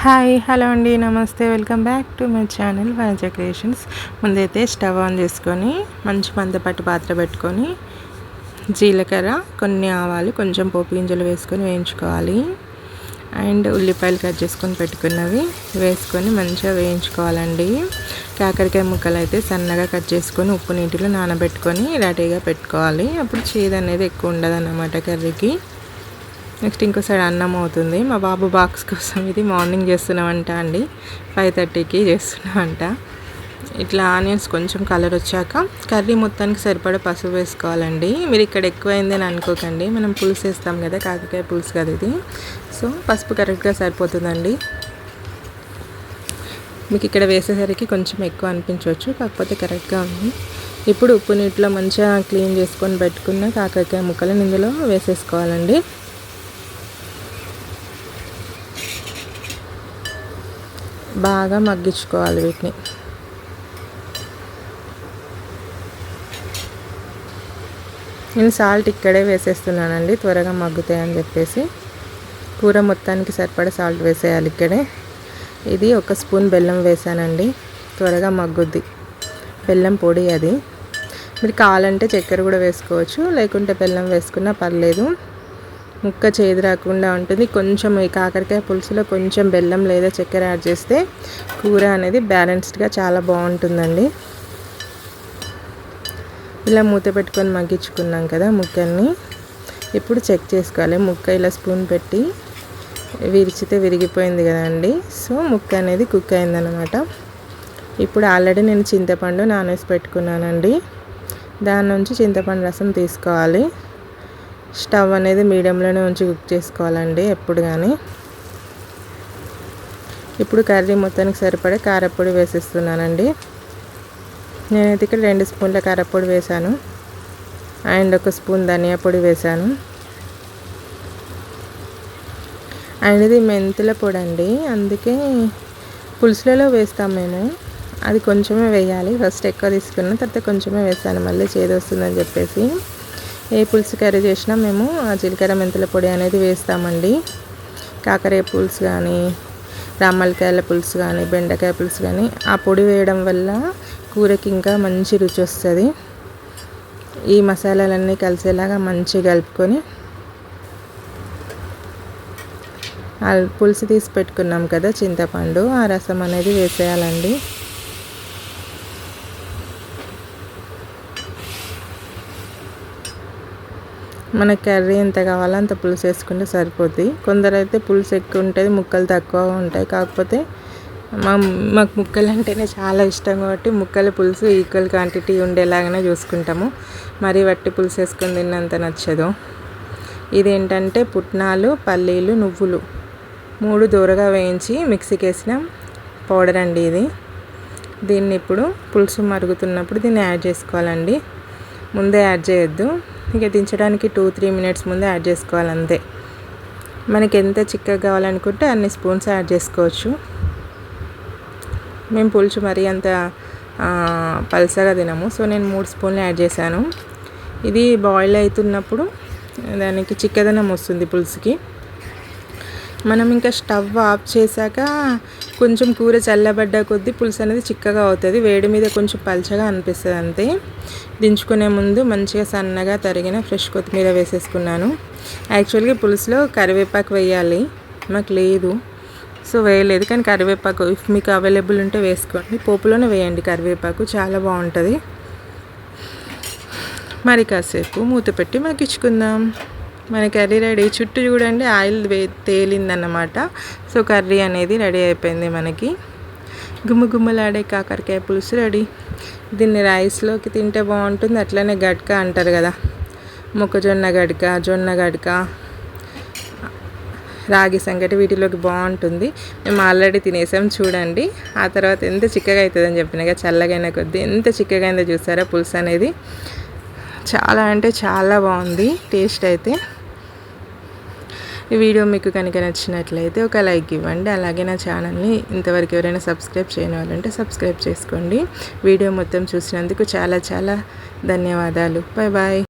Hi hello అండి, నమస్తే, welcome back to my channel Vanaja creations. ముందైతే స్టవ్ ఆన్ చేసుకొని మంచి మందపాటి పాత్ర పెట్టుకొని జీలకర్ర, కొన్ని ఆవాలు, కొంచెం పోపు గింజలు వేసుకొని వేయించుకోవాలి. అండ్ ఉల్లిపాయలు కట్ చేసుకొని పెట్టుకున్నవి వేసుకొని మంచిగా వేయించుకోవాలండి. కాకరకాయ ముక్కలు అయితే సన్నగా కట్ చేసుకొని ఉప్పు నీటిలో నానబెట్టుకొని రెడీగా పెట్టుకోవాలి. అప్పుడు చేదు అనేది ఎక్కువ ఉండదు అన్నమాట కర్రీకి. నెక్స్ట్ ఇంకో సైడ్ అన్నం అవుతుంది. మా బాబు బాక్స్ కోసం ఇది మార్నింగ్ చేస్తున్నామంట అండి, 5:30కి చేస్తున్నామంట. ఇట్లా ఆనియన్స్ కొంచెం కలర్ వచ్చాక కర్రీ మొత్తానికి సరిపడా పసుపు వేసుకోవాలండి. మీరు ఇక్కడ ఎక్కువైంది అని అనుకోకండి, మనం పులుసు వేస్తాం కదా, కాకరకాయ పులుసు కదా ఇది. సో పసుపు కరెక్ట్గా సరిపోతుందండి. మీకు ఇక్కడ వేసేసరికి కొంచెం ఎక్కువ అనిపించవచ్చు, కాకపోతే కరెక్ట్గా ఉంది. ఇప్పుడు ఉప్పు నీటిలో మంచిగా క్లీన్ చేసుకొని పెట్టుకున్న కాకరకాయ ముక్కలను ఇందులో వేసేసుకోవాలండి. బాగా మగ్గించుకోవాలి వీటిని. నేను సాల్ట్ ఇక్కడే వేసేస్తున్నానండి, త్వరగా మగ్గుతాయని చెప్పేసి. కూర మొత్తానికి సరిపడా సాల్ట్ వేసేయాలి ఇక్కడే. ఇది 1 స్పూన్ బెల్లం వేసానండి, త్వరగా మగ్గుద్ది. బెల్లం పొడి అది. మీరు కావాలంటే చక్కెర కూడా వేసుకోవచ్చు, లేకుంటే బెల్లం వేసుకున్నా పర్లేదు. ముక్క చేదు రాకుండా ఉంటుంది. కొంచెం ఈ కాకరకాయ పులుసులో కొంచెం బెల్లం లేదా చక్కెర యాడ్ చేస్తే కూర అనేది బ్యాలెన్స్డ్గా చాలా బాగుంటుందండి. ఇలా మూత పెట్టుకొని మగ్గించుకున్నాం కదా ముక్కల్ని. ఇప్పుడు చెక్ చేసుకోవాలి. ముక్క ఇలా స్పూన్ పెట్టి విరిచితే విరిగిపోయింది కదండి. సో ముక్క అనేది కుక్ అయిందనమాట. ఇప్పుడు ఆల్రెడీ నేను చింతపండు నానేసి పెట్టుకున్నానండి. దాని నుంచి చింతపండు రసం తీసుకోవాలి. స్టవ్ అనేది మీడియంలోనే ఉంచి కుక్ చేసుకోవాలండి ఎప్పుడు కానీ. ఇప్పుడు కర్రీ మొత్తానికి సరిపడే కారపొడి వేసేస్తున్నానండి. నేనైతే ఇక్కడ 2 స్పూన్ల కారపొడి వేసాను. అండ్ 1 స్పూన్ ధనియా పొడి వేసాను. అండ్ ఇది మెంతుల పొడి అండి, అందుకే పులుసులలో వేస్తాం మేము. అది కొంచెమే వేయాలి. ఫస్ట్ ఎక్కువ తీసుకున్న తర్వాత కొంచెమే వేసాను, మళ్ళీ చేదు వస్తుందని చెప్పేసి. ఏ పులుసు కర్రీ చేసినా మేము ఆ జీలకర్ర మెంతుల పొడి అనేది వేస్తామండి. కాకరకాయ పులుసు కానీ, రామలకాయల పులుసు కానీ, బెండకాయ పులుసు కానీ ఆ పొడి వేయడం వల్ల కూరకి ఇంకా మంచి రుచి వస్తుంది. ఈ మసాలాలన్నీ కలిసేలాగా మంచిగా కలుపుకొని ఆ పులుసు తీసి పెట్టుకున్నాం కదా చింతపండు, ఆ రసం అనేది వేసేయాలండి. మన కర్రీ ఎంత కావాలో అంత పులుసు వేసుకుంటే సరిపోద్ది. కొందరైతే పులుసు ఎక్కువ ఉంటుంది, ముక్కలు తక్కువ ఉంటాయి. కాకపోతే మాకు ముక్కలు అంటేనే చాలా ఇష్టం కాబట్టి ముక్కల పులుసు ఈక్వల్ క్వాంటిటీ ఉండేలాగానే చూసుకుంటాము. మరీ వట్టి పులుసు వేసుకొని తిన్నంత నచ్చదు. ఇదేంటంటే పుట్నాలు, పల్లీలు, నువ్వులు 3 దూరగా వేయించి మిక్సీకి వేసిన పౌడర్ అండి ఇది. దీన్ని ఇప్పుడు పులుసు మరుగుతున్నప్పుడు దీన్ని యాడ్ చేసుకోవాలండి. ముందే యాడ్ చేయొద్దు, ఇక దించడానికి 2-3 మినిట్స్ ముందే యాడ్ చేసుకోవాలి అంతే. మనకి ఎంత చిక్కగా కావాలనుకుంటే అన్ని స్పూన్స్ యాడ్ చేసుకోవచ్చు. మేము పులుసు మరీ అంత పల్సగా తినము, సో నేను 3 స్పూన్లు యాడ్ చేశాను. ఇది బాయిల్ అవుతున్నప్పుడు దానికి చిక్కదనం వస్తుంది పులుసుకి. మనం ఇంకా స్టవ్ ఆఫ్ చేశాక కొంచెం కూర చల్లబడ్డ కొద్దీ పులుసు అనేది చిక్కగా అవుతుంది. వేడి మీద కొంచెం పల్చగా అనిపిస్తుంది అంతే. దించుకునే ముందు మంచిగా సన్నగా తరిగిన ఫ్రెష్ కొత్తిమీర వేసేసుకున్నాను. యాక్చువల్గా పులుసులో కరివేపాకు వేయాలి, మాకు లేదు సో వేయలేదు. కానీ కరివేపాకు ఇఫ్ మీకు అవైలబుల్ ఉంటే వేసుకోండి. పోపులోనే వేయండి కరివేపాకు, చాలా బాగుంటుంది. మరి కాసేపు మూత పెట్టి మగ్గించుకుందాం. మన కర్రీ రెడీ. చుట్టూ చూడండి ఆయిల్ తేలిందన్నమాట. సో కర్రీ అనేది రెడీ అయిపోయింది మనకి. గుమ్మగుమ్మలాడే కాకరకాయ పులుసు రెడీ. దీన్ని రైస్లోకి తింటే బాగుంటుంది. అట్లనే గడ్క అంటారు కదా, మొక్కజొన్న గడ్క, జొన్న గడ్క, రాగి సంగటి, వీటిలోకి బాగుంటుంది. మేము ఆల్రెడీ తినేసాం చూడండి. ఆ తర్వాత ఎంత చిక్కగా అవుతుందని చెప్పినాక చల్లగైన కొద్దీ ఎంత చిక్కగా అయిందో చూసారా పులుసు అనేది. చాలా అంటే చాలా బాగుంది టేస్ట్ అయితే. ఈ వీడియో మీకు కనుక నచ్చినట్లయితే ఒక లైక్ ఇవ్వండి. అలాగే నా ఛానల్ని ఇంతవరకు ఎవరైనా సబ్స్క్రైబ్ చేయని వాళ్ళంటే సబ్స్క్రైబ్ చేసుకోండి. వీడియో మొత్తం చూసినందుకు చాలా చాలా ధన్యవాదాలు. Bye bye.